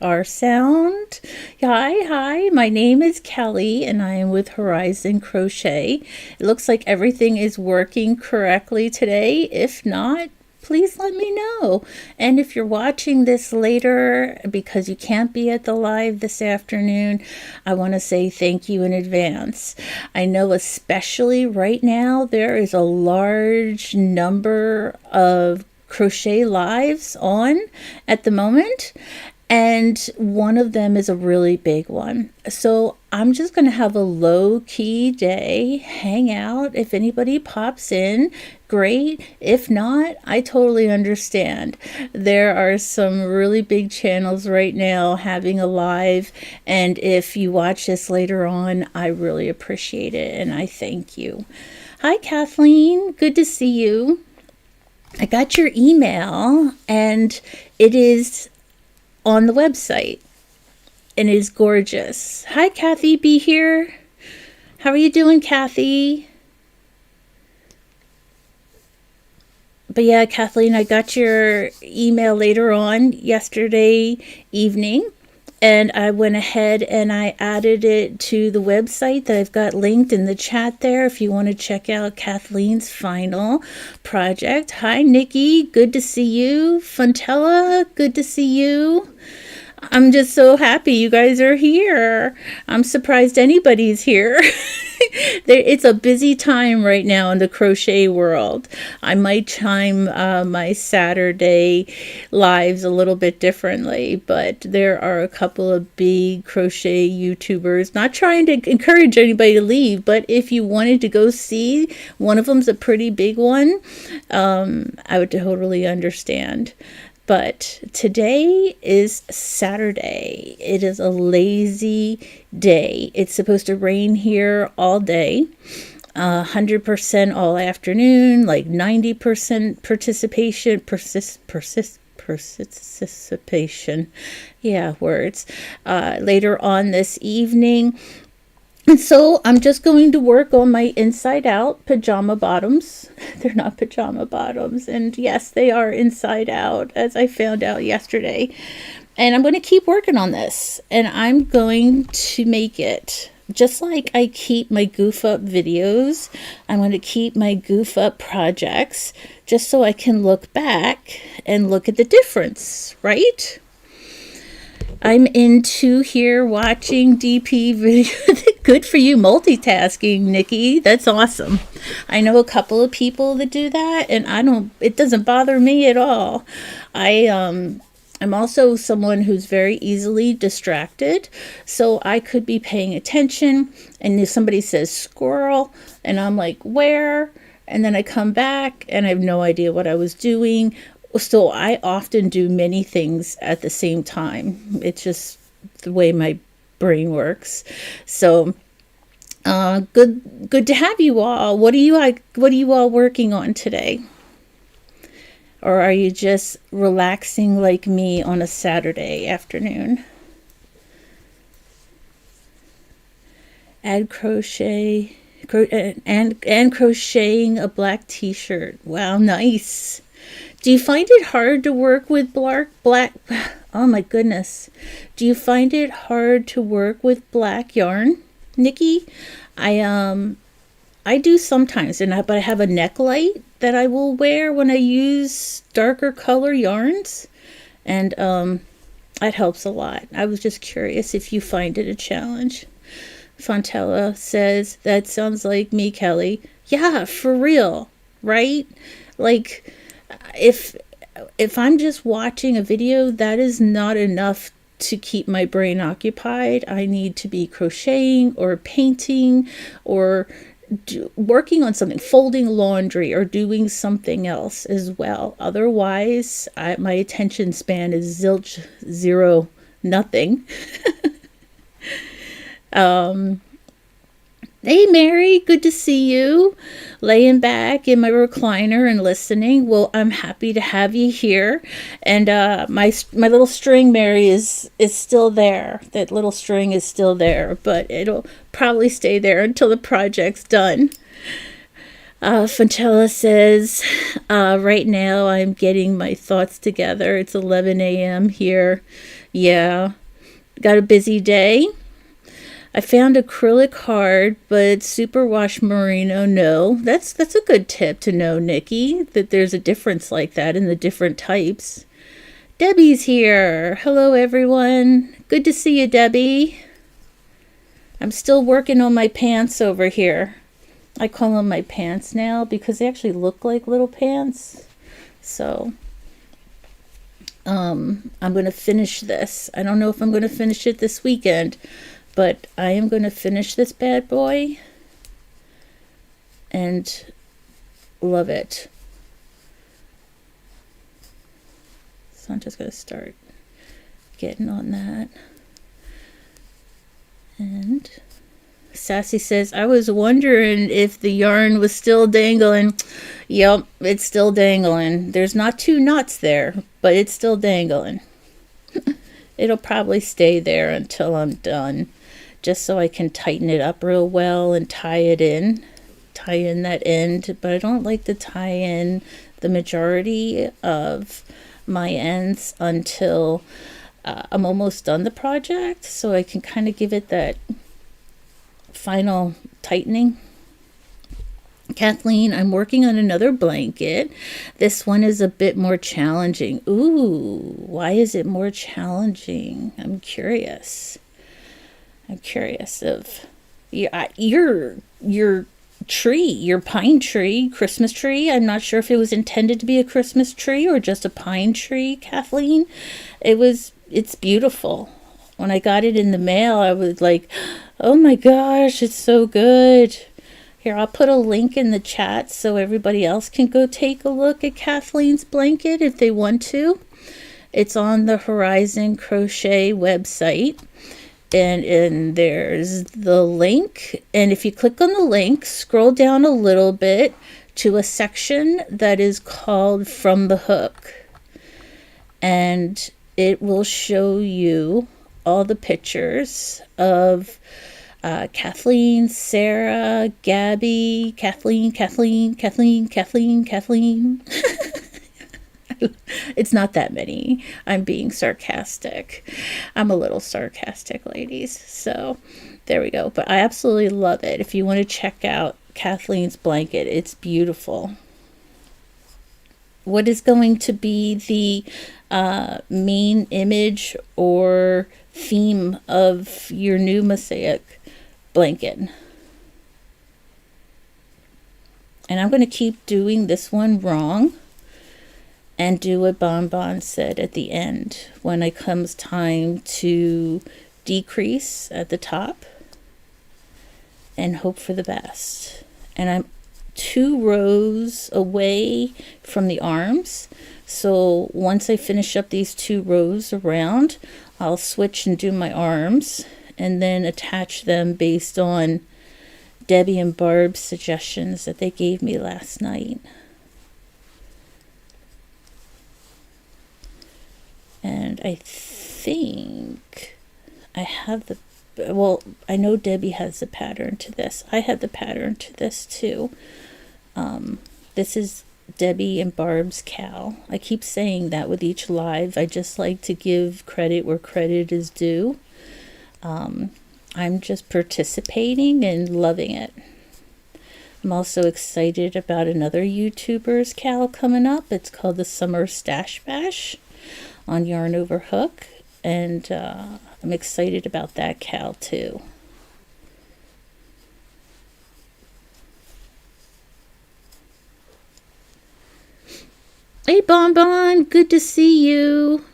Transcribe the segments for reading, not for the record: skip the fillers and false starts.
our sound. Hi, my name is Kelly and I am with Horizon Crochet. It looks like everything is working correctly today. If not, please let me know. And if you're watching this later because you can't be at the live this afternoon, I want to say thank you in advance. I know especially right now there is a large number of crochet lives on at the moment, and one of them is a really big one. So I'm just going to have a low-key day, hang out. If anybody pops in, great. If not, I totally understand. There are some really big channels right now having a live, and if you watch this later on, I really appreciate it and I thank you. Hi Kathleen, good to see you. I got your email and it is on the website and it is gorgeous. Hi Kathy, be here. How are you doing, Kathy? But yeah, Kathleen, I got your email later on yesterday evening, and I went ahead and I added it to the website that I've got linked in the chat there if you want to check out Kathleen's final project. Hi, Nikki. Good to see you. Fontella, good to see you. I'm just so happy you guys are here. I'm surprised anybody's here. It's a busy time right now in the crochet world. I might time my Saturday lives a little bit differently, but there are a couple of big crochet YouTubers. Not trying to encourage anybody to leave, but if you wanted to go see, one of them's a pretty big one, I would totally understand. But today is Saturday. It is a lazy day. It's supposed to rain here all day, 100% all afternoon, like 90% participation. Yeah, words. Later on this evening. And so I'm just going to work on my inside out pajama bottoms. They're not pajama bottoms. And yes, they are inside out, as I found out yesterday. And I'm going to keep working on this. And I'm going to make it just like I keep my goof up videos. I'm going to keep my goof up projects just so I can look back and look at the difference, right? I'm into here watching DP video. Good for you, multitasking, Nikki. That's awesome. I know a couple of people that do that, and it doesn't bother me at all. I'm also someone who's very easily distracted, so I could be paying attention, and if somebody says squirrel, and I'm like, where? And then I come back, and I have no idea what I was doing. So I often do many things at the same time. It's just the way my brain works. So good to have you all. What are you all working on today? Or are you just relaxing like me on a Saturday afternoon? Add crochet and crocheting a black t-shirt. Wow, nice. Do you find it hard to work with black? Oh my goodness. Do you find it hard to work with black yarn, Nikki? I do sometimes, but I have a neck light that I will wear when I use darker color yarns, and that helps a lot. I was just curious if you find it a challenge. Fontella says, that sounds like me, Kelly. Yeah, for real, right? Like, if I'm just watching a video, that is not enough to keep my brain occupied. I need to be crocheting or painting or working on something, folding laundry or doing something else as well. Otherwise, my attention span is zilch, zero, nothing. Hey Mary, good to see you. Laying back in my recliner and listening. Well, I'm happy to have you here. And my little string, Mary, is still there. That little string is still there, but it'll probably stay there until the project's done. Fontella says, right now I'm getting my thoughts together. It's 11 a.m. here. Yeah, got a busy day. I found acrylic hard, but superwash merino no. That's a good tip to know, Nikki, that there's a difference like that in the different types. Debbie's here. Hello, everyone. Good to see you, Debbie. I'm still working on my pants over here. I call them my pants now because they actually look like little pants. So, I'm going to finish this. I don't know if I'm going to finish it this weekend, but I am going to finish this bad boy and love it. So I'm just going to start getting on that. And Sassy says, I was wondering if the yarn was still dangling. Yep, it's still dangling. There's not two knots there, but it's still dangling. It'll probably stay there until I'm done, just so I can tighten it up real well and tie in that end. But I don't like to tie in the majority of my ends until I'm almost done the project, so I can kind of give it that final tightening. Kathleen, I'm working on another blanket. This one is a bit more challenging. Ooh, why is it more challenging? I'm curious of your tree, your pine tree, Christmas tree. I'm not sure if it was intended to be a Christmas tree or just a pine tree, Kathleen. It's beautiful. When I got it in the mail, I was like, oh my gosh, it's so good. Here, I'll put a link in the chat so everybody else can go take a look at Kathleen's blanket if they want to. It's on the Horizon Crochet website. And there's the link. And if you click on the link, scroll down a little bit to a section that is called From the Hook. And it will show you all the pictures of Kathleen, Sarah, Gabby, Kathleen. It's not that many. I'm being sarcastic. I'm a little sarcastic, ladies. So there we go. But I absolutely love it. If you want to check out Kathleen's blanket, it's beautiful. What is going to be the main image or theme of your new mosaic blanket? And I'm going to keep doing this one wrong and do what Bonbon said at the end when it comes time to decrease at the top and hope for the best. And I'm 2 rows away from the arms, so once I finish up these 2 rows around, I'll switch and do my arms and then attach them based on Debbie and Barb's suggestions that they gave me last night. And I think I have I know Debbie has the pattern to this. I have the pattern to this too. This is Debbie and Barb's CAL. I keep saying that with each live. I just like to give credit where credit is due. I'm just participating and loving it. I'm also excited about another YouTuber's CAL coming up. It's called the Summer Stash Bash on Yarn Over Hook, and I'm excited about that CAL too. Hey Bonbon, good to see you.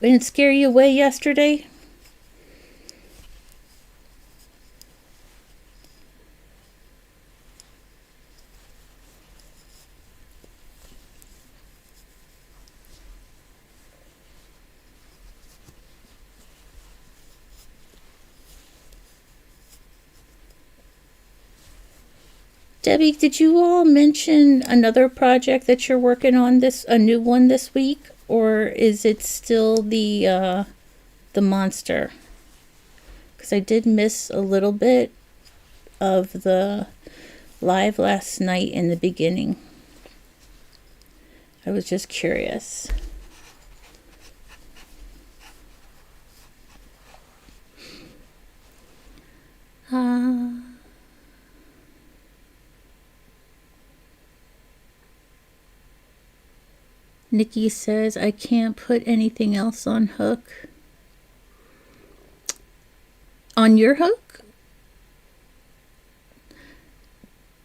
Didn't scare you away yesterday? Debbie, did you all mention another project that you're working on a new one this week, or is it still the monster? Because I did miss a little bit of the live last night in the beginning. I was just curious. Ah. Nikki says, I can't put anything else on hook. On your hook?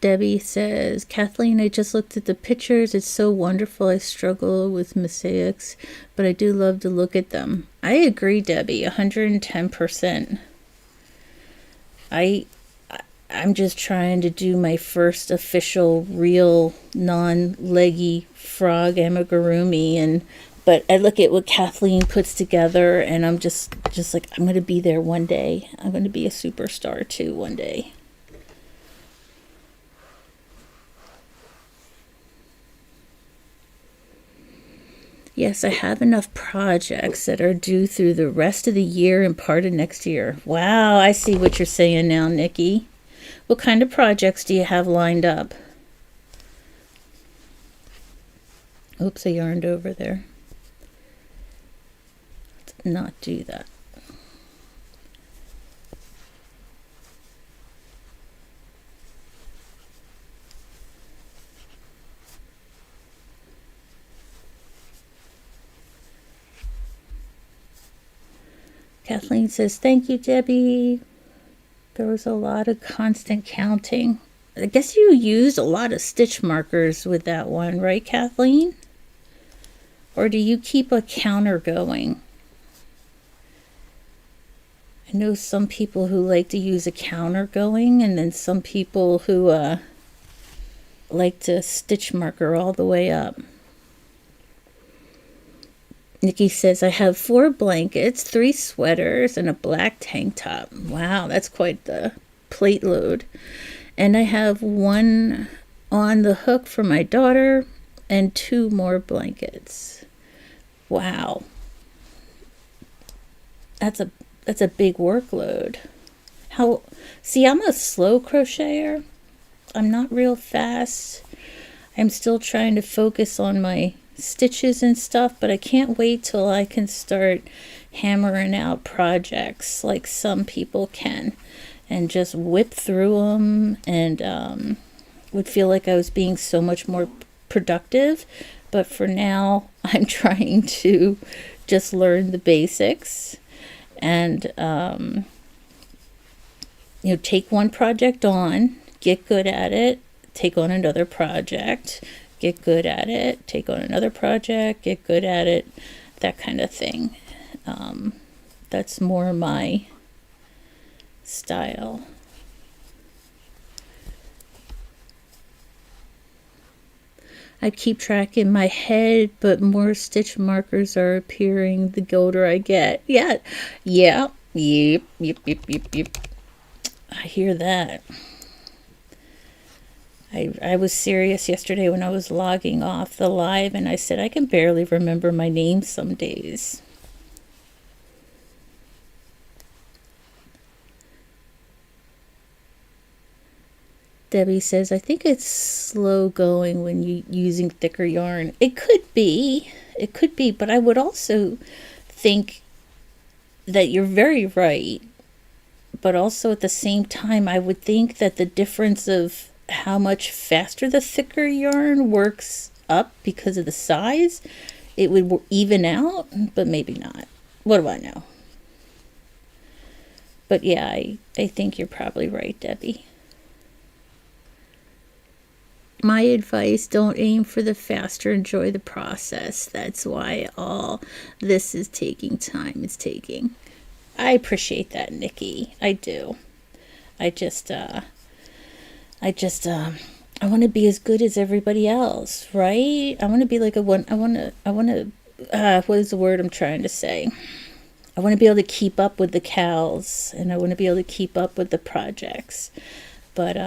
Debbie says, Kathleen, I just looked at the pictures. It's so wonderful. I struggle with mosaics, but I do love to look at them. I agree, Debbie, 110%. I'm just trying to do my first official real non-leggy frog amigurumi, but I look at what Kathleen puts together and I'm just like, I'm going to be there one day. I'm going to be a superstar too one day. Yes, I have enough projects that are due through the rest of the year and part of next year. Wow, I see what you're saying now, Nikki. What kind of projects do you have lined up? Oops, I yarned over there. Let's not do that. Kathleen says, thank you, Debbie. There was a lot of constant counting. I guess you used a lot of stitch markers with that one, right, Kathleen? Or do you keep a counter going? I know some people who like to use a counter going, and then some people who like to stitch marker all the way up. Nikki says, I have 4 blankets, 3 sweaters, and a black tank top. Wow, that's quite the plate load. And I have 1 on the hook for my daughter and 2 more blankets. Wow. That's a big workload. See, I'm a slow crocheter. I'm not real fast. I'm still trying to focus on my stitches and stuff, but I can't wait till I can start hammering out projects like some people can and just whip through them, and would feel like I was being so much more productive. But for now, I'm trying to just learn the basics and take one project on, get good at it, take on another project, get good at it, take on another project, get good at it, that kind of thing. That's more my style. I keep track in my head, but more stitch markers are appearing the older I get. Yep. I hear that. I was serious yesterday when I was logging off the live, and I said I can barely remember my name some days. Debbie says, I think it's slow going when you're using thicker yarn. It could be, but I would also think that you're very right. But also at the same time, I would think that the difference of how much faster the thicker yarn works up because of the size, it would even out, but maybe not. What do I know? But yeah, I think you're probably right, Debbie. My advice, don't aim for the faster, enjoy the process. That's why all this is taking time. It's taking. I appreciate that, Nikki. I do. I want to be as good as everybody else, right? I want to be like what is the word I'm trying to say? I want to be able to keep up with the CALs, and I want to be able to keep up with the projects. But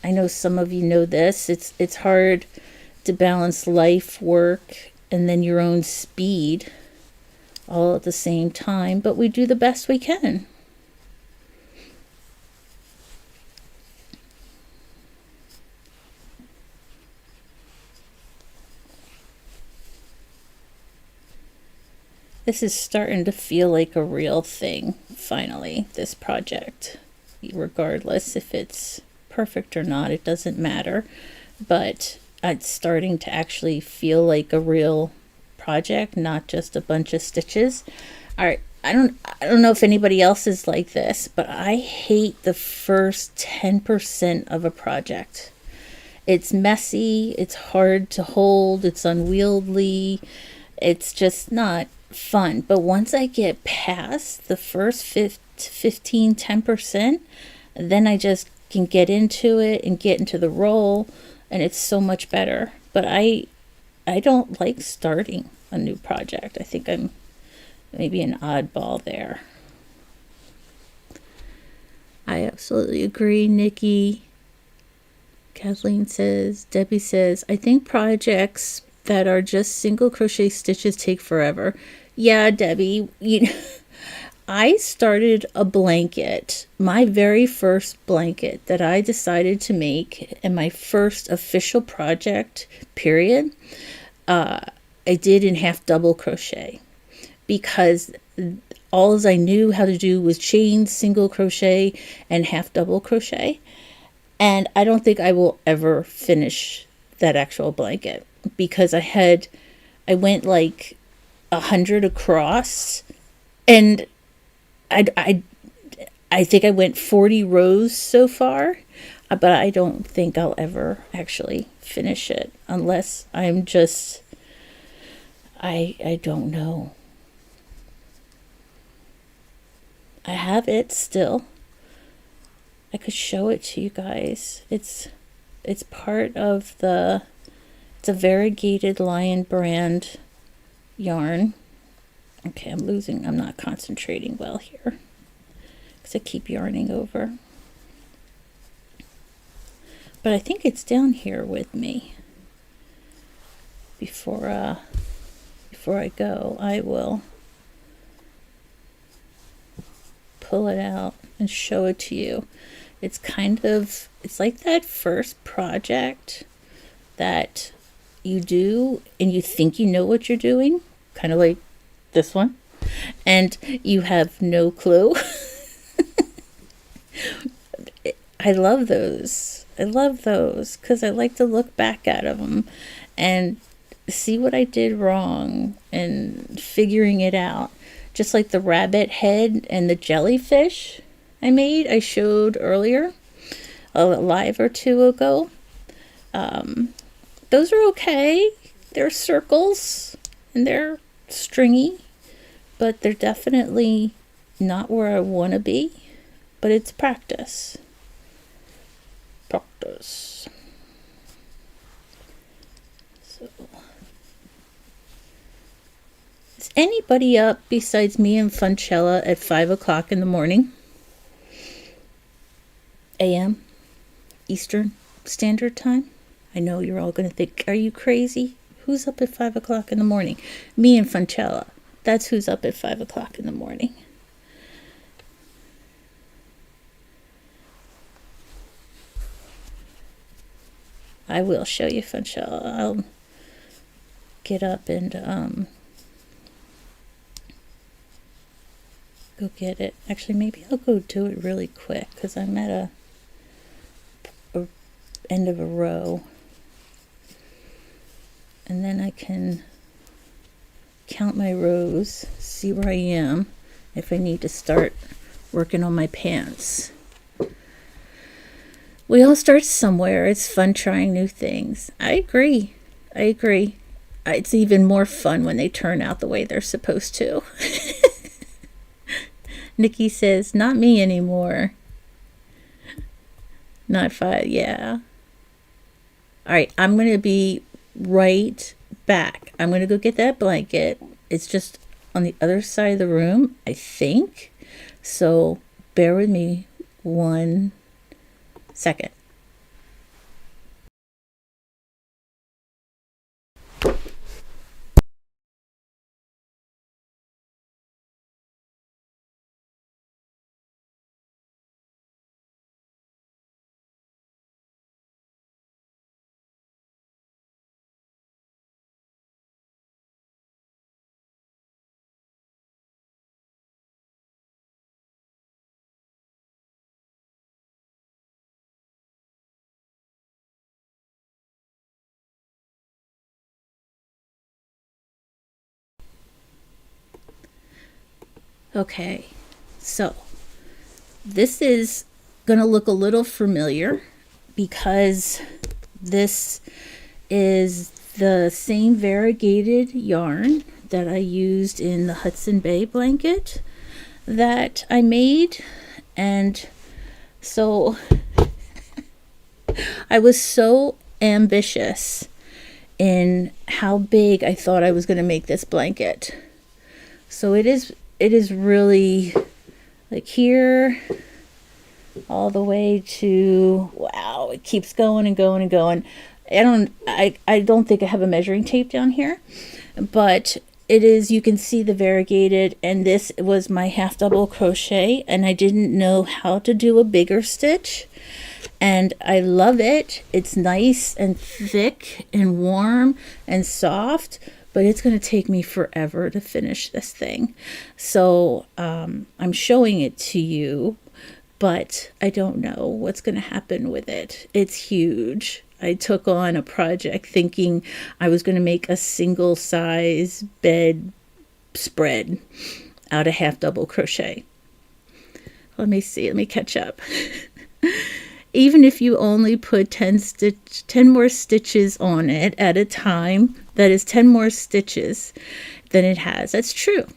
I know some of you know this. It's hard to balance life, work, and then your own speed all at the same time, but we do the best we can. This is starting to feel like a real thing, finally, this project. regardless if it's perfect or not. It doesn't matter. But it's starting to actually feel like a real project, not just a bunch of stitches. All right, I don't know if anybody else is like this, but I hate the first 10% of a project. It's messy, it's hard to hold, it's unwieldy, it's just not fun. But once I get past the first 15, 10%, then I just can get into it and get into the role, and it's so much better. But I don't like starting a new project. I think I'm maybe an oddball there. I absolutely agree, Nikki. Kathleen says, Debbie says, I think projects that are just single crochet stitches take forever. Yeah, Debbie, I started a blanket, my very first blanket that I decided to make, and my first official project, period, I did in half double crochet, because all I knew how to do was chain, single crochet, and half double crochet. And I don't think I will ever finish that actual blanket, because I went like 100 across, and I think I went 40 rows so far, but I don't think I'll ever actually finish it unless I'm just, I don't know. I have it still. I could show it to you guys. It's part of it's a variegated Lion brand yarn. Okay, I'm not concentrating well here because I keep yarning over. But I think it's down here with me. Before I go, I will pull it out and show it to you. It's like that first project that you do and you think you know what you're doing, kind of like this one, and you have no clue. I love those because I like to look back at them and see what I did wrong and figuring it out. Just like the rabbit head and the jellyfish I showed earlier, a live or two ago. Those are okay. They're circles and they're stringy, but they're definitely not where I want to be. But it's practice. Practice. So, is anybody up besides me and Funchella at 5 o'clock in the morning? AM? Eastern Standard Time? I know you're all going to think, are you crazy? Who's up at 5 o'clock in the morning? Me and Funchella. That's who's up at 5 o'clock in the morning. I will show you, Funchella. I'll get up and go get it. Actually, maybe I'll go do it really quick because I'm at a end of a row, and then I can count my rows, see where I am, if I need to start working on my pants. We all start somewhere. It's fun trying new things. I agree. It's even more fun when they turn out the way they're supposed to. Nikki says, not me anymore. Not 5, yeah. All right, I'm going to be right back. I'm going to go get that blanket. It's just on the other side of the room, I think. So bear with me 1 second. Okay, so this is gonna look a little familiar because this is the same variegated yarn that I used in the Hudson Bay blanket that I made. And so I was so ambitious in how big I thought I was going to make this blanket. So it is really like here all the way to, wow, it keeps going and going and going. I don't think I have a measuring tape down here, but it is, you can see the variegated, and this was my half double crochet, and I didn't know how to do a bigger stitch, and I love it. It's nice and thick and warm and soft, but it's going to take me forever to finish this thing. So I'm showing it to you, but I don't know what's going to happen with it. It's huge. I took on a project thinking I was going to make a single size bed spread out of half double crochet. Let me see, let me catch up. Even if you only put 10 more stitches on it at a time, that is 10 more stitches than it has. That's true.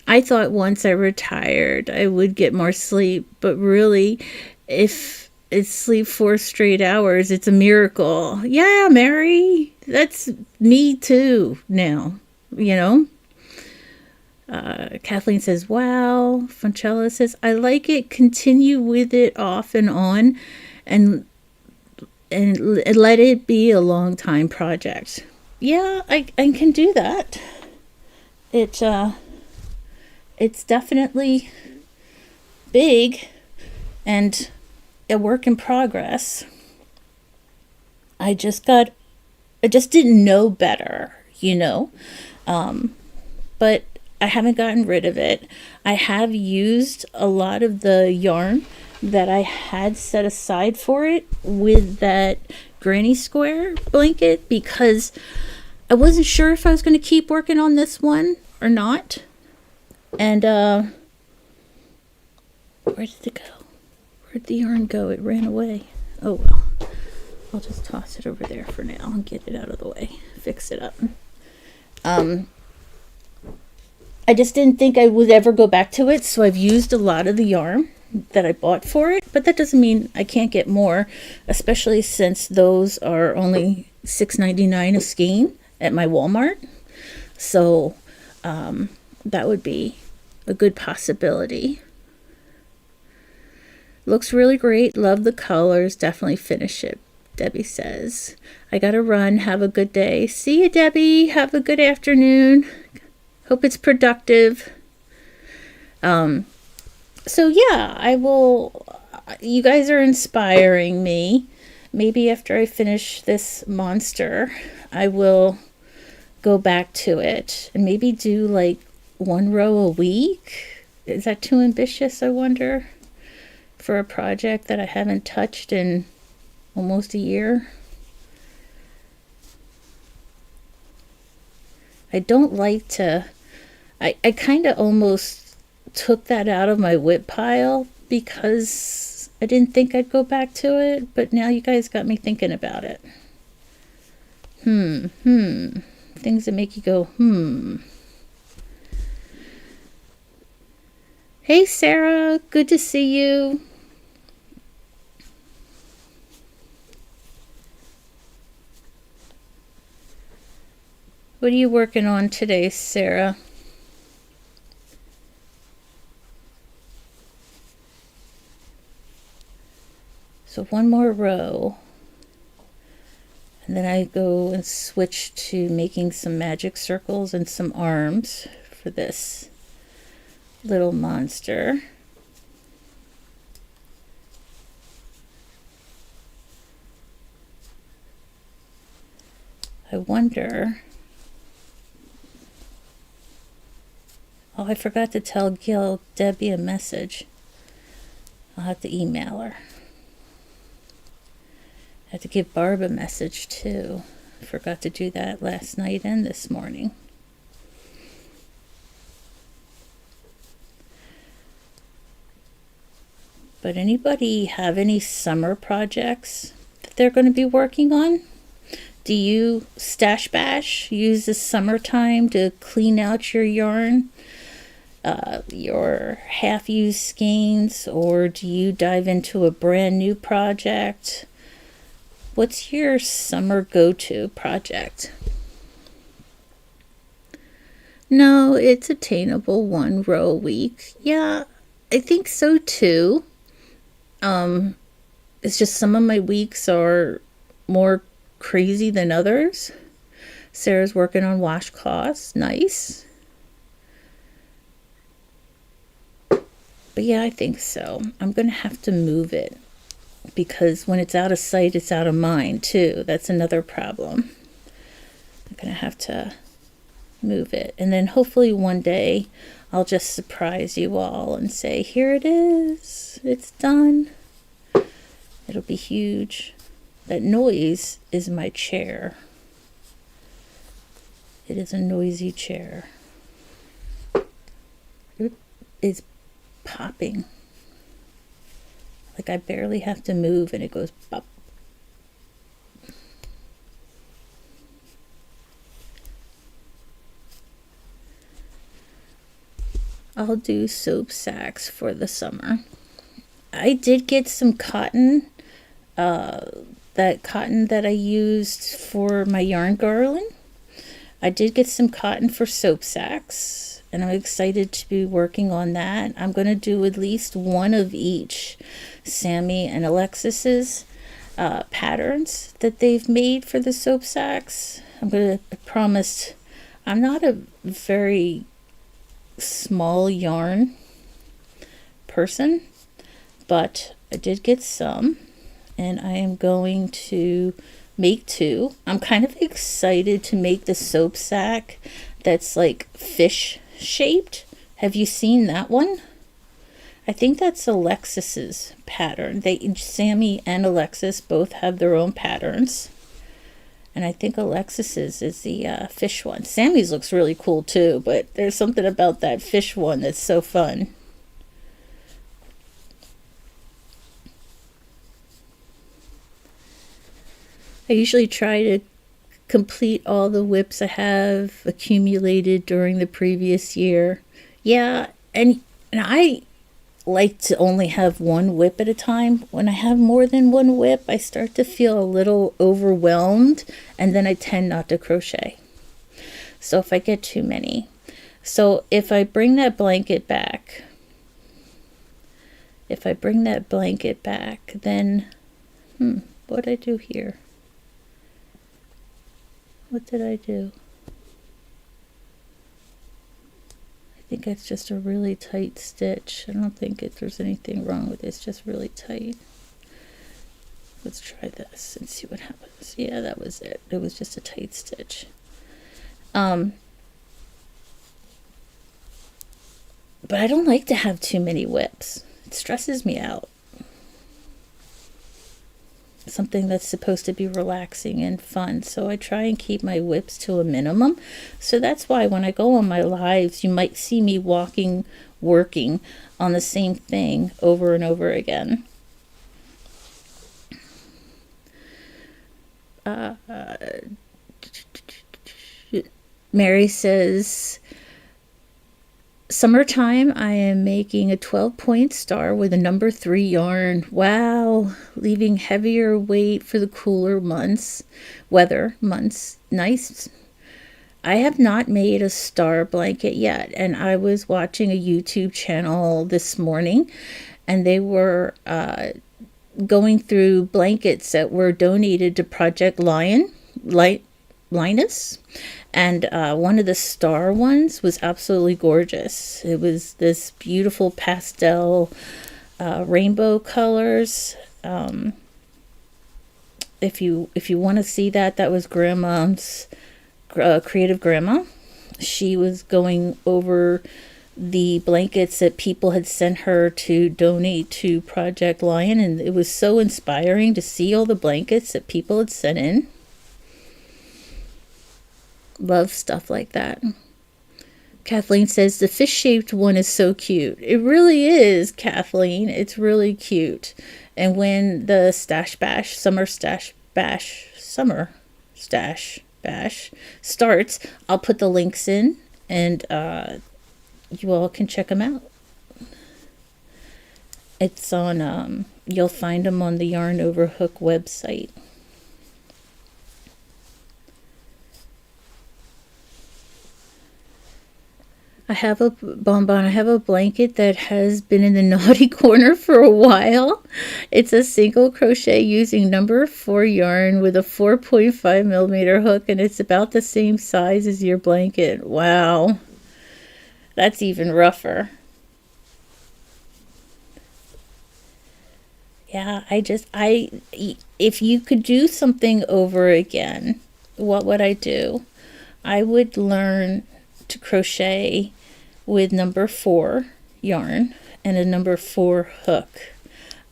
I thought once I retired I would get more sleep, but really, if it's sleep 4 straight hours, it's a miracle. Yeah, Mary, that's me too now, you know. Kathleen says, wow. Fonchella says, I like it. Continue with it off and on, and let it be a long time project. Yeah, I can do that. It's definitely big and a work in progress. I just didn't know better, you know. But I haven't gotten rid of it. I have used a lot of the yarn that I had set aside for it with that granny square blanket because I wasn't sure if I was going to keep working on this one or not. And where did it go? Where'd the yarn go? It ran away. Oh well. I'll just toss it over there for now and get it out of the way. Fix it up. I just didn't think I would ever go back to it, so I've used a lot of the yarn that I bought for it, but that doesn't mean I can't get more, especially since those are only $6.99 a skein at my Walmart. So that would be a good possibility. Looks really great. Love the colors. Definitely finish it, Debbie says. I gotta run. Have a good day. See you, Debbie. Have a good afternoon. Hope it's productive. So yeah, I will. You guys are inspiring me. Maybe after I finish this monster, I will go back to it and maybe do like 1 row a week. Is that too ambitious, I wonder, for a project that I haven't touched in almost a year? I don't like to, I kind of almost took that out of my whip pile because I didn't think I'd go back to it, but now you guys got me thinking about it. Things that make you go, Hey, Sarah, good to see you. What are you working on today, Sarah? So 1 more row. And then I go and switch to making some magic circles and some arms for this little monster. I wonder. Oh, I forgot to tell Debbie a message. I'll have to email her. I had to give Barb a message too. I forgot to do that last night and this morning. But anybody have any summer projects that they're going to be working on? Do you stash bash, use the summertime to clean out your yarn, your half-used skeins, or do you dive into a brand new project? What's your summer go-to project? No, it's attainable, 1 row a week. Yeah, I think so too. It's just some of my weeks are more crazy than others. Sarah's working on washcloths. Nice. But yeah, I think so. I'm going to have to move it because when it's out of sight, it's out of mind too. That's another problem. I'm going to have to move it. And then hopefully one day I'll just surprise you all and say, here it is. It's done. It'll be huge. That noise is my chair. It is a noisy chair. It is popping. Like I barely have to move and it goes pop. I'll do soap sacks for the summer. I did get some cotton, that cotton that I used for my yarn garland. I did get some cotton for soap sacks, and I'm excited to be working on that. I'm going to do at least one of each Sammy and Alexis's patterns that they've made for the soap sacks. I promised, I'm not a very small yarn person, but I did get some, and I am going to make 2. I'm kind of excited to make the soap sack that's like fish shaped. Have you seen that one? I think that's Alexis's pattern. Sammy and Alexis both have their own patterns, and I think Alexis's is the fish one. Sammy's looks really cool too, but there's something about that fish one that's so fun. I usually try to complete all the whips I have accumulated during the previous year. Yeah, and I like to only have one whip at a time. When I have more than one whip, I start to feel a little overwhelmed, and then I tend not to crochet. So if I get too many. So if I bring that blanket back, then, what did I do here? What did I do? I think it's just a really tight stitch. I don't think there's anything wrong with it. It's just really tight. Let's try this and see what happens. Yeah, that was it. It was just a tight stitch. But I don't like to have too many whips. It stresses me out. Something that's supposed to be relaxing and fun, so I try and keep my whips to a minimum. So that's why when I go on my lives, you might see me working on the same thing over and over again. Mary says, summertime, I am making a 12-point star with a number 3 yarn. Wow, leaving heavier weight for the cooler weather months. Nice. I have not made a star blanket yet, and I was watching a YouTube channel this morning, and they were going through blankets that were donated to Project Linus. And one of the star ones was absolutely gorgeous. It was this beautiful pastel rainbow colors. If you want to see that was Grandma's Creative Grandma. She was going over the blankets that people had sent her to donate to Project Lion, and it was so inspiring to see all the blankets that people had sent in. Love stuff like that. Kathleen says the fish-shaped one is so cute. It really is, Kathleen. It's really cute. And when the summer stash bash starts, I'll put the links in, and you all can check them out. It's on, you'll find them on the Yarn Over Hook website. I have a blanket that has been in the naughty corner for a while. It's a single crochet using number 4 yarn with a 4.5 millimeter hook, and it's about the same size as your blanket. Wow. That's even rougher. Yeah, if you could do something over again, what would I do? I would learn to crochet with number 4 yarn and a number 4 hook.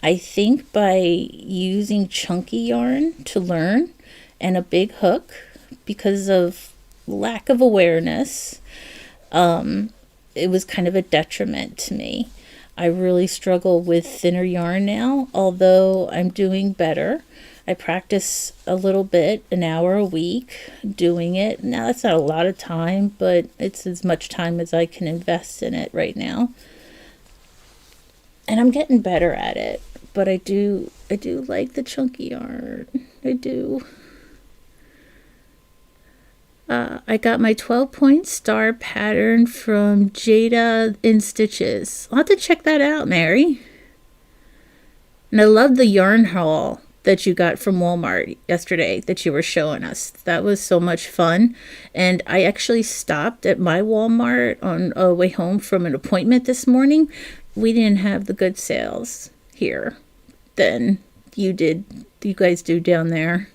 I think by using chunky yarn to learn and a big hook, because of lack of awareness, it was kind of a detriment to me. I really struggle with thinner yarn now, although I'm doing better. I practice a little bit, an hour a week, doing it. Now, that's not a lot of time, but it's as much time as I can invest in it right now. And I'm getting better at it, but I do like the chunky yarn. I do. I got my 12-point star pattern from Jada in Stitches. I'll have to check that out, Mary. And I love the yarn haul that you got from Walmart yesterday that you were showing us. That was so much fun. And I actually stopped at my Walmart on a way home from an appointment this morning. We didn't have the good sales here than you guys do down there.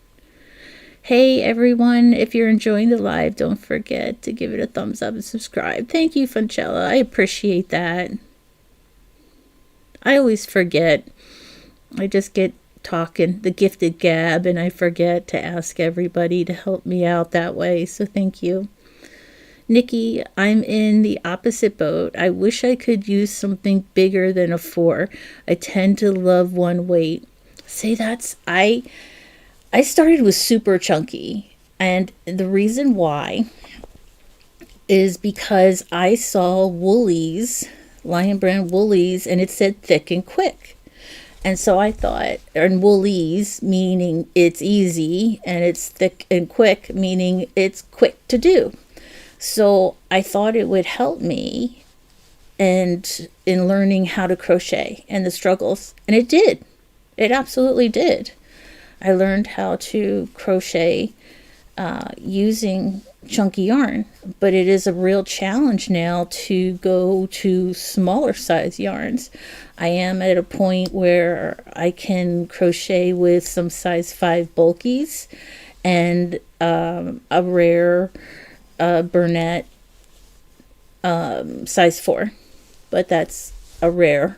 Hey everyone, if you're enjoying the live, don't forget to give it a thumbs up and subscribe. Thank you, Funchella. I appreciate that. I always forget. I just get talking, the gifted gab, and I forget to ask everybody to help me out that way. So thank you. Nikki, I'm in the opposite boat. I wish I could use something bigger than a 4. I tend to love one weight. Say I started with super chunky, and the reason why is because I saw Woolies, Lion Brand Woolies, and it said thick and quick. And so I thought, and Woolies meaning it's easy, and it's thick and quick meaning it's quick to do. So I thought it would help me and in learning how to crochet and the struggles, and it did. It absolutely did. I learned how to crochet using chunky yarn, but it is a real challenge now to go to smaller size yarns. I am at a point where I can crochet with some size 5 bulkies and a rare Burnett size 4, but that's a rare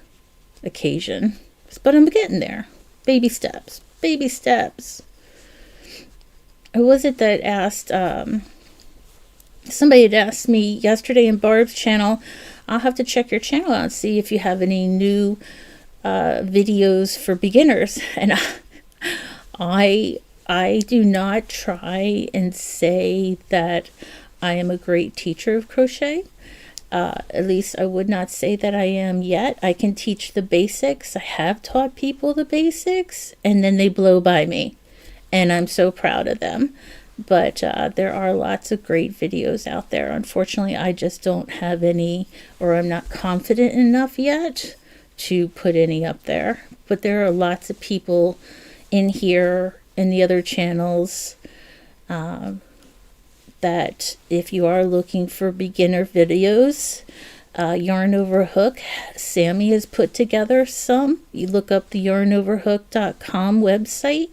occasion. But I'm getting there. Baby steps. Baby steps. Who was it that asked, somebody had asked me yesterday in Barb's channel, I'll have to check your channel out and see if you have any new videos for beginners. And I do not try and say that I am a great teacher of crochet. At least I would not say that I am yet. I can teach the basics. I have taught people the basics, and then they blow by me, and I'm so proud of them. But there are lots of great videos out there. Unfortunately, I just don't have any, or I'm not confident enough yet to put any up there. But there are lots of people in here, in the other channels, that if you are looking for beginner videos, Yarn Over Hook, Sammy has put together some. You look up the yarnoverhook.com website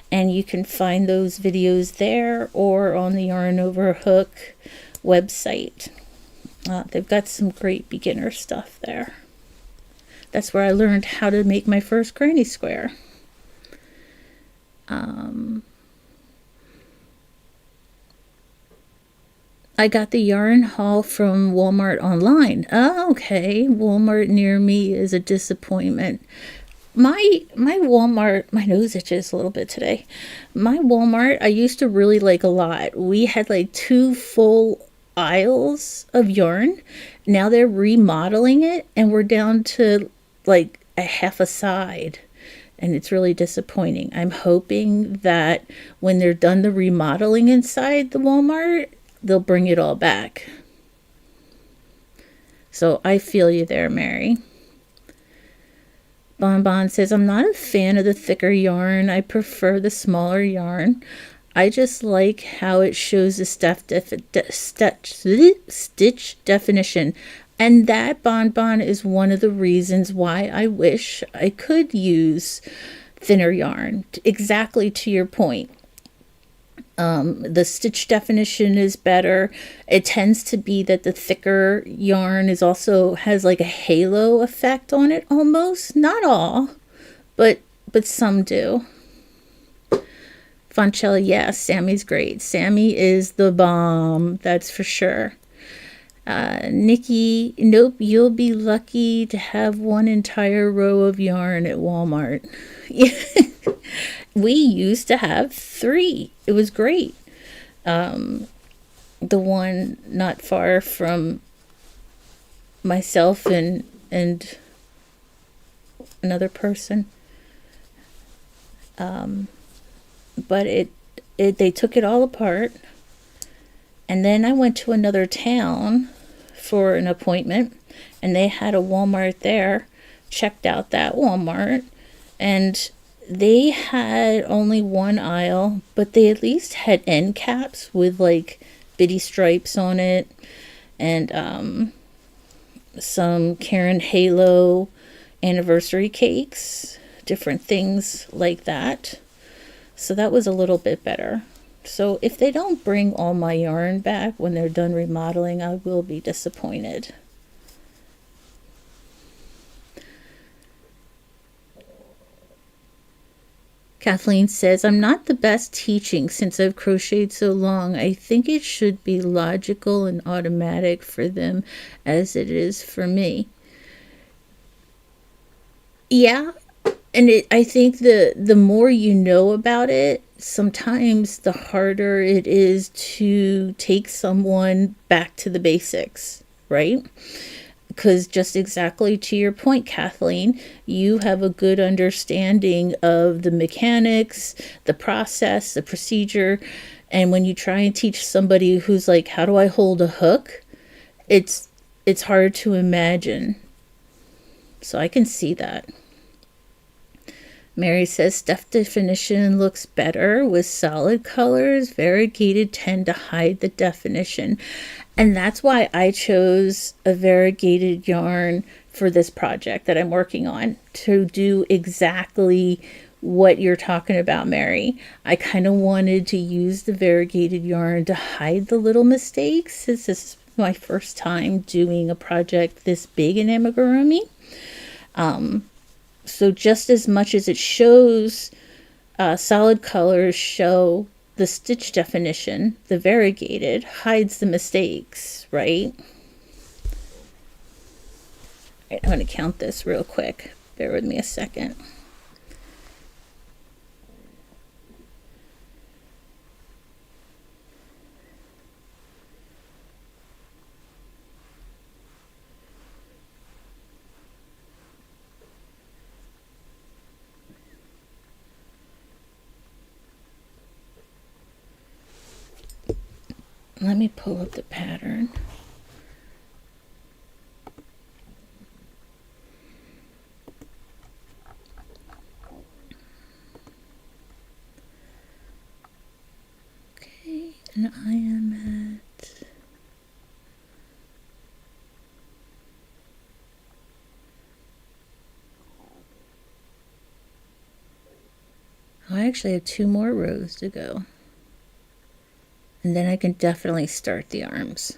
and you can find those videos there or on the Yarn Over Hook website. They've got some great beginner stuff there. That's where I learned how to make my first granny square. I got the yarn haul from Walmart online. Oh, okay. Walmart near me is a disappointment. My Walmart, my nose itches a little bit today. My Walmart, I used to really like a lot. We had like 2 full aisles of yarn. Now they're remodeling it and we're down to like a half a side. And it's really disappointing. I'm hoping that when they're done the remodeling inside the Walmart, they'll bring it all back. So I feel you there, Mary. Bonbon says, I'm not a fan of the thicker yarn. I prefer the smaller yarn. I just like how it shows the stitch definition. And that, Bonbon, is one of the reasons why I wish I could use thinner yarn. Exactly to your point. The stitch definition is better. It tends to be that the thicker yarn is also has like a halo effect on it almost. Not all, but some do. Fonchella, yes, Sammy's great. Sammy is the bomb, that's for sure. Nikki, nope, you'll be lucky to have one entire row of yarn at Walmart. We used to have 3. It was great. The one not far from myself and another person. But they took it all apart. And then I went to another town for an appointment, and they had a Walmart there. Checked out that Walmart, and they had only one aisle, but they at least had end caps with like bitty stripes on it, and some Karen Halo anniversary cakes, different things like that. So that was a little bit better. So if they don't bring all my yarn back when they're done remodeling, I will be disappointed. Kathleen says, I'm not the best teaching since I've crocheted so long. I think it should be logical and automatic for them as it is for me. Yeah, and I think the more you know about it, sometimes the harder it is to take someone back to the basics, right? Because just exactly to your point, Kathleen, you have a good understanding of the mechanics, the process, the procedure. And when you try and teach somebody who's like, how do I hold a hook? It's hard to imagine. So I can see that. Mary says stuff definition looks better with solid colors. Variegated tend to hide the definition. And that's why I chose a variegated yarn for this project that I'm working on, to do exactly what you're talking about, Mary. I kind of wanted to use the variegated yarn to hide the little mistakes, since this is my first time doing a project this big in amigurumi. So just as much as it shows solid colors show the stitch definition, the variegated hides the mistakes, right? I'm going to count this real quick. Bear with me a second. Let me pull up the pattern. Okay, and I am at I actually have 2 more rows to go. And then I can definitely start the arms.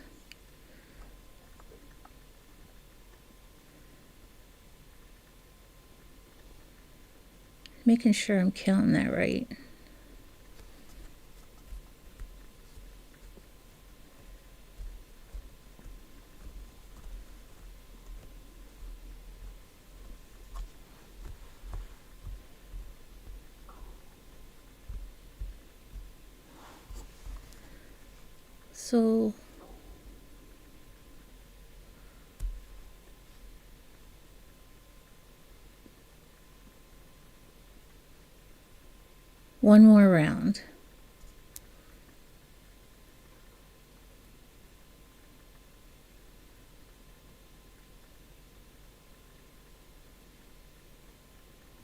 Making sure I'm counting that right. So one more round.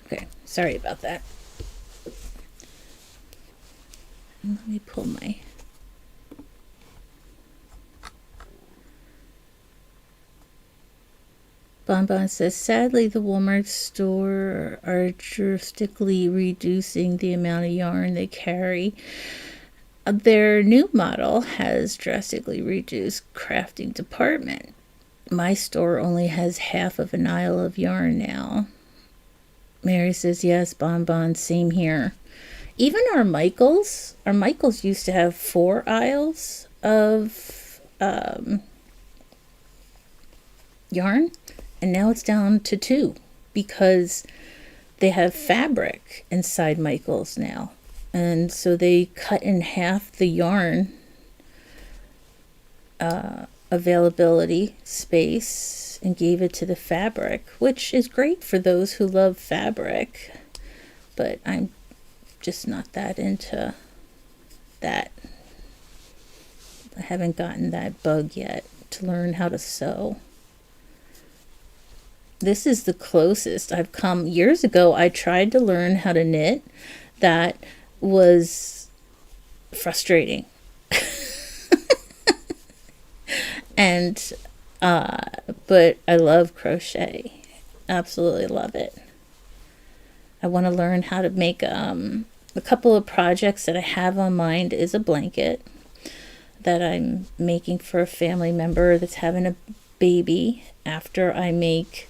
Okay, sorry about that. And let me pull my Bonbon says, sadly, the Walmart store are drastically reducing the amount of yarn they carry. Their new model has drastically reduced crafting department. My store only has half of an aisle of yarn now. Mary says, yes, Bonbon, same here. Even our Michaels used to have 4 aisles of yarn, and now it's down to 2 because they have fabric inside Michaels now. And so they cut in half the yarn availability space and gave it to the fabric, which is great for those who love fabric. But I'm just not that into that. I haven't gotten that bug yet to learn how to sew. This is the closest I've come. Years ago, I tried to learn how to knit. That was frustrating. And but I love crochet. Absolutely love it. I want to learn how to make a couple of projects that I have on mind is a blanket that I'm making for a family member that's having a baby after I make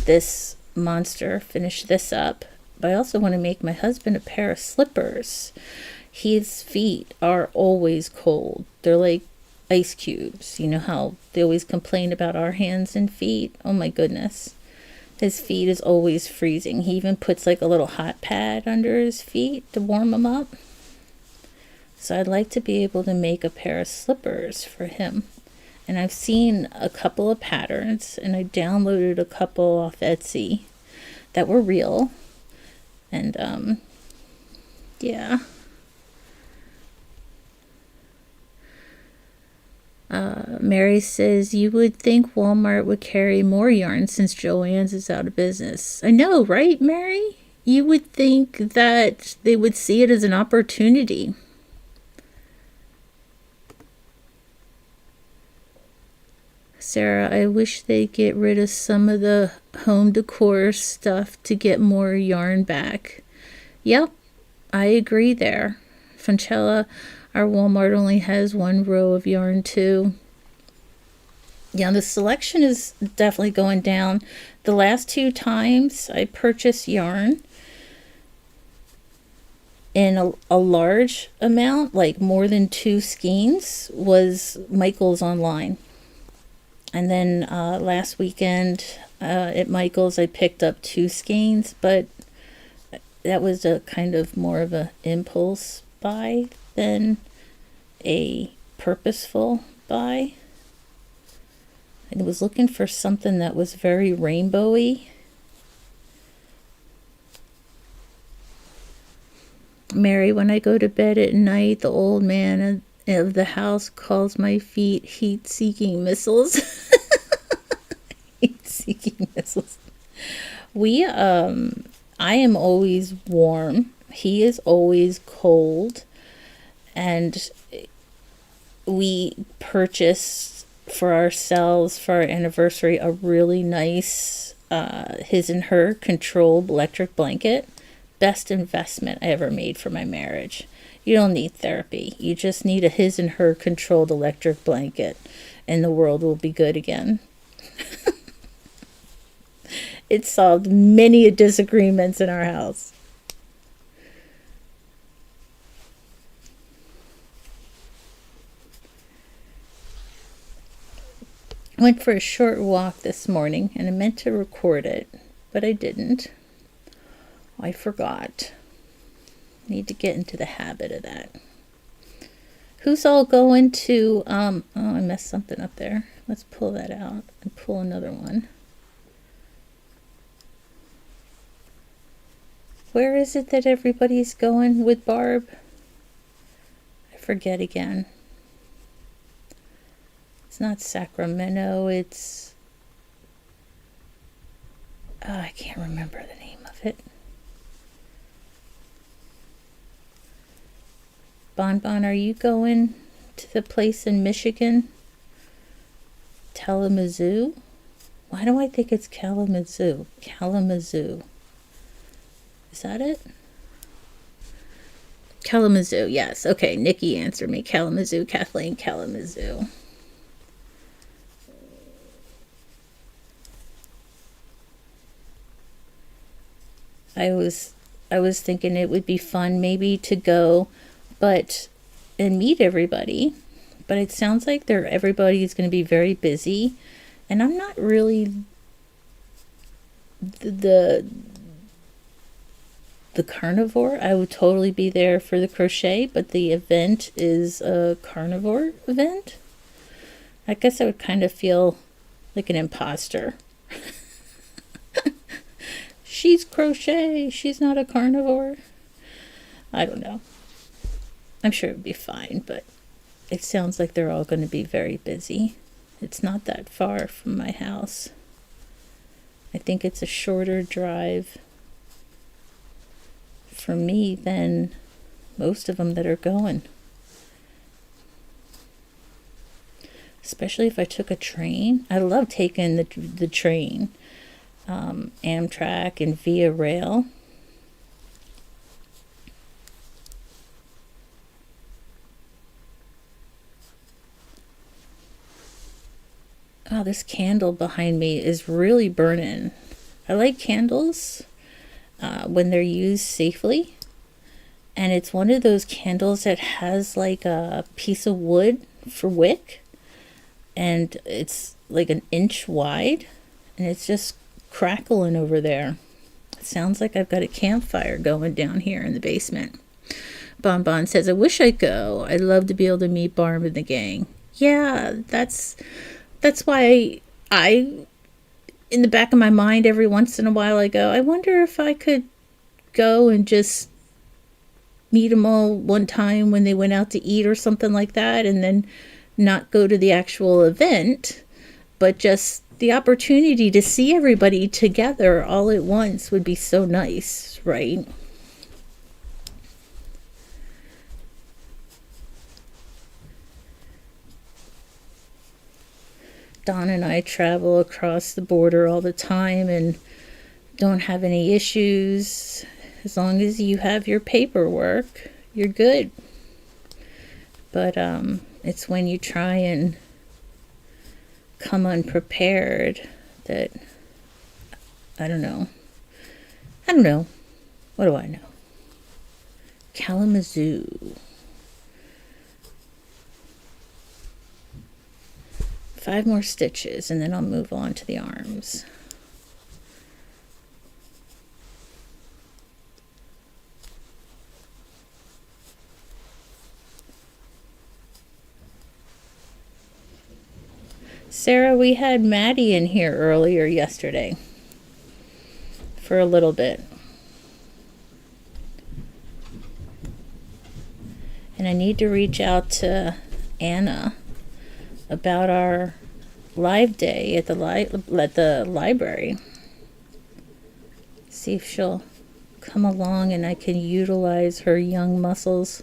this monster, finish this up. But I also want to make my husband a pair of slippers. His feet are always cold. They're like ice cubes. You know how they always complain about our hands and feet? Oh my goodness. His feet is always freezing. He even puts like a little hot pad under his feet to warm them up. So I'd like to be able to make a pair of slippers for him. And I've seen a couple of patterns, and I downloaded a couple off Etsy that were real. And yeah. Mary says, you would think Walmart would carry more yarn since Joann's is out of business. I know, right, Mary? You would think that they would see it as an opportunity. Sarah, I wish they'd get rid of some of the home decor stuff to get more yarn back. Yep, I agree there. Foncella, our Walmart only has 1 row of yarn too. Yeah, the selection is definitely going down. The last 2 times I purchased yarn in a large amount, like more than 2 skeins, was Michael's online. And then last weekend at Michael's I picked up 2 skeins, but that was a kind of more of a impulse buy than a purposeful buy. I was looking for something that was very rainbowy. Mary, when I go to bed at night, the old man of the house calls my feet heat-seeking missiles. Heat-seeking missiles. I am always warm. He is always cold. And we purchased for ourselves, for our anniversary, a really nice his and her controlled electric blanket. Best investment I ever made for my marriage. You don't need therapy. You just need a his and her controlled electric blanket, and the world will be good again. It solved many disagreements in our house. I went for a short walk this morning, and I meant to record it, but I didn't. I forgot. Need to get into the habit of that. Who's all going to, oh, I messed something up there. Let's pull that out and pull another one. Where is it that everybody's going with Barb? I forget again. It's not Sacramento, it's... oh, I can't remember the name of it. Bonbon, are you going to the place in Michigan? Kalamazoo? Why do I think it's Kalamazoo? Kalamazoo. Is that it? Kalamazoo, yes. Okay, Nikki answered me. Kalamazoo, Kathleen, Kalamazoo. I was thinking it would be fun maybe to go and meet everybody, but it sounds like everybody is going to be very busy, and I'm not really the carnivore. I would totally be there for the crochet, but the event is a carnivore event. I guess I would kind of feel like an imposter. She's crochet, she's not a carnivore. I don't know. I'm sure it would be fine, but it sounds like they're all going to be very busy. It's not that far from my house. I think it's a shorter drive for me than most of them that are going. Especially if I took a train. I love taking the train. Amtrak and Via Rail. Oh, this candle behind me is really burning. I like candles when they're used safely. And it's one of those candles that has like a piece of wood for wick. And it's like an inch wide. And it's just crackling over there. It sounds like I've got a campfire going down here in the basement. Bonbon says, I wish I'd go. I'd love to be able to meet Barb and the gang. Yeah, that's why I, in the back of my mind, every once in a while I go, I wonder if I could go and just meet them all one time when they went out to eat or something like that, and then not go to the actual event, but just the opportunity to see everybody together all at once would be so nice, right? Don and I travel across the border all the time and don't have any issues. As long as you have your paperwork, you're good. But it's when you try and come unprepared that I don't know. What do I know? Kalamazoo. 5 more stitches and then I'll move on to the arms. Sarah, we had Maddie in here earlier yesterday for a little bit. And I need to reach out to Anna about our live day at the library. See if she'll come along and I can utilize her young muscles.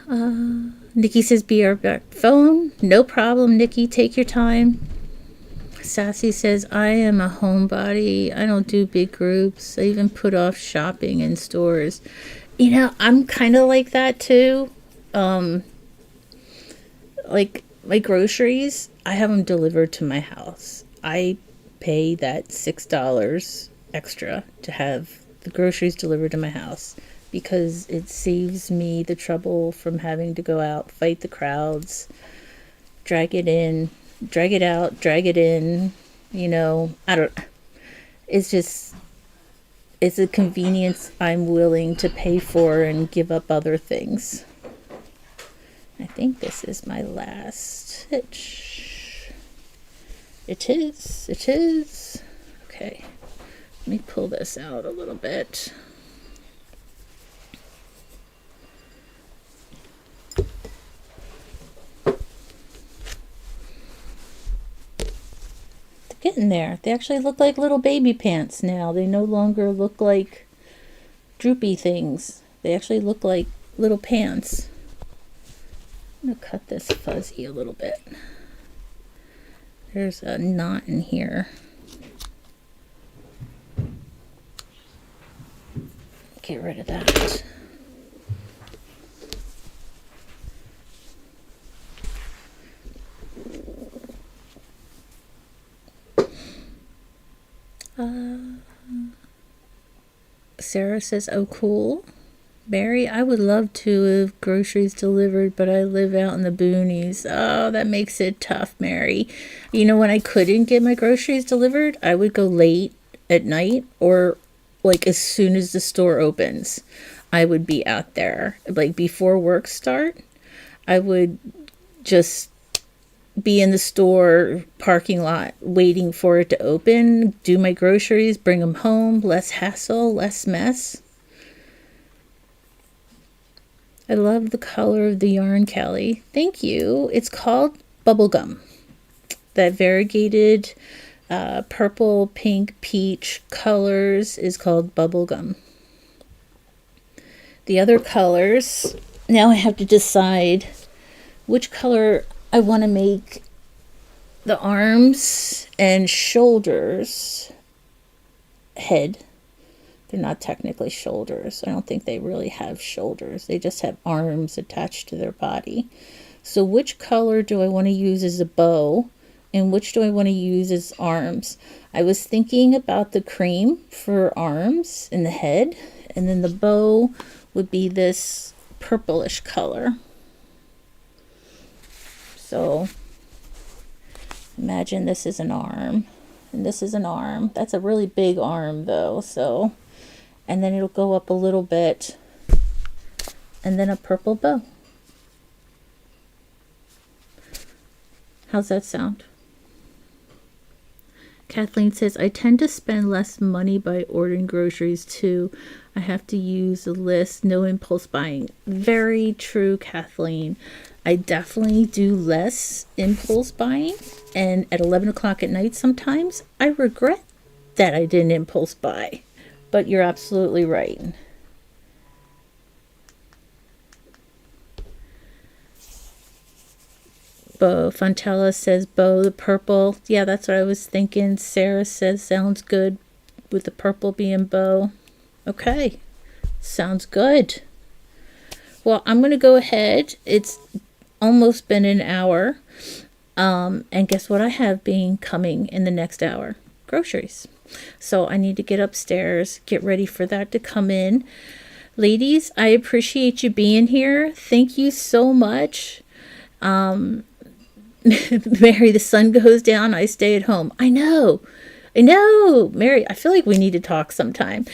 Nikki says, be our back phone. No problem, Nikki. Take your time. Sassy says, I am a homebody. I don't do big groups. I even put off shopping in stores. You know, I'm kind of like that too. Like my groceries, I have them delivered to my house. I pay that $6 extra to have the groceries delivered to my house because it saves me the trouble from having to go out, fight the crowds, drag it in, drag it out, drag it in, you know. It's it's a convenience I'm willing to pay for and give up other things. I think this is my last stitch. It is. Okay, let me pull this out a little bit. Getting there. They actually look like little baby pants now. They no longer look like droopy things. They actually look like little pants. I'm going to cut this fuzzy a little bit. There's a knot in here. Get rid of that. Sarah says, oh, cool. Mary, I would love to have groceries delivered, but I live out in the boonies. Oh, that makes it tough, Mary. You know, when I couldn't get my groceries delivered, I would go late at night, or like as soon as the store opens, I would be out there. Like before work start, I would just be in the store parking lot waiting for it to open, do my groceries, bring them home, less hassle, less mess. I love the color of the yarn, Kelly. Thank you. It's called Bubblegum. That variegated purple, pink, peach colors is called Bubblegum. The other colors, now I have to decide which color I want to make the arms and shoulders head. They're not technically shoulders. I don't think they really have shoulders. They just have arms attached to their body. So which color do I want to use as a bow, and which do I want to use as arms? I was thinking about the cream for arms and the head, and then the bow would be this purplish color. So imagine this is an arm, and this is an arm. That's a really big arm though, so, and then it'll go up a little bit, and then a purple bow. How's that sound? Kathleen says, I tend to spend less money by ordering groceries too. I have to use a list, no impulse buying. Very true, Kathleen. I definitely do less impulse buying, and at 11 o'clock at night sometimes I regret that I didn't impulse buy. But you're absolutely right. Bo Fontella says bow, the purple. Yeah, that's what I was thinking. Sarah says sounds good with the purple being bow. Okay, sounds good. Well, I'm going to go ahead. It's almost been an hour. And guess what I have being coming in the next hour? Groceries. So I need to get upstairs, get ready for that to come in. Ladies, I appreciate you being here. Thank you so much. Mary, the sun goes down, I stay at home. I know, Mary, I feel like we need to talk sometime.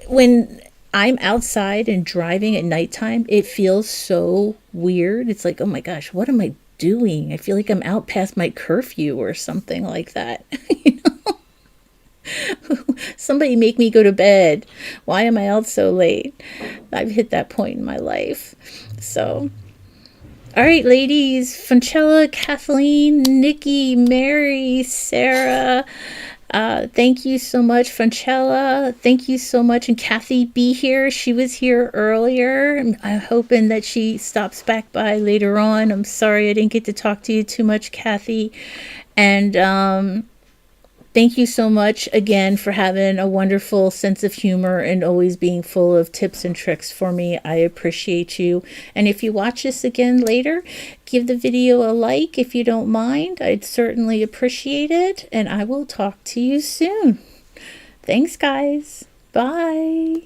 When I'm outside and driving at nighttime, it feels so weird. It's like, oh my gosh, what am I doing? I feel like I'm out past my curfew or something like that. You know? Somebody make me go to bed. Why am I out so late? I've hit that point in my life. So, all right, ladies, Fontella, Kathleen, Nikki, Mary, Sarah, thank you so much. Fontella, thank you so much. And Kathy be here. She was here earlier. I'm hoping that she stops back by later on. I'm sorry I didn't get to talk to you too much, Kathy. And thank you so much again for having a wonderful sense of humor and always being full of tips and tricks for me. I appreciate you. And if you watch this again later, give the video a like if you don't mind. I'd certainly appreciate it. And I will talk to you soon. Thanks, guys. Bye.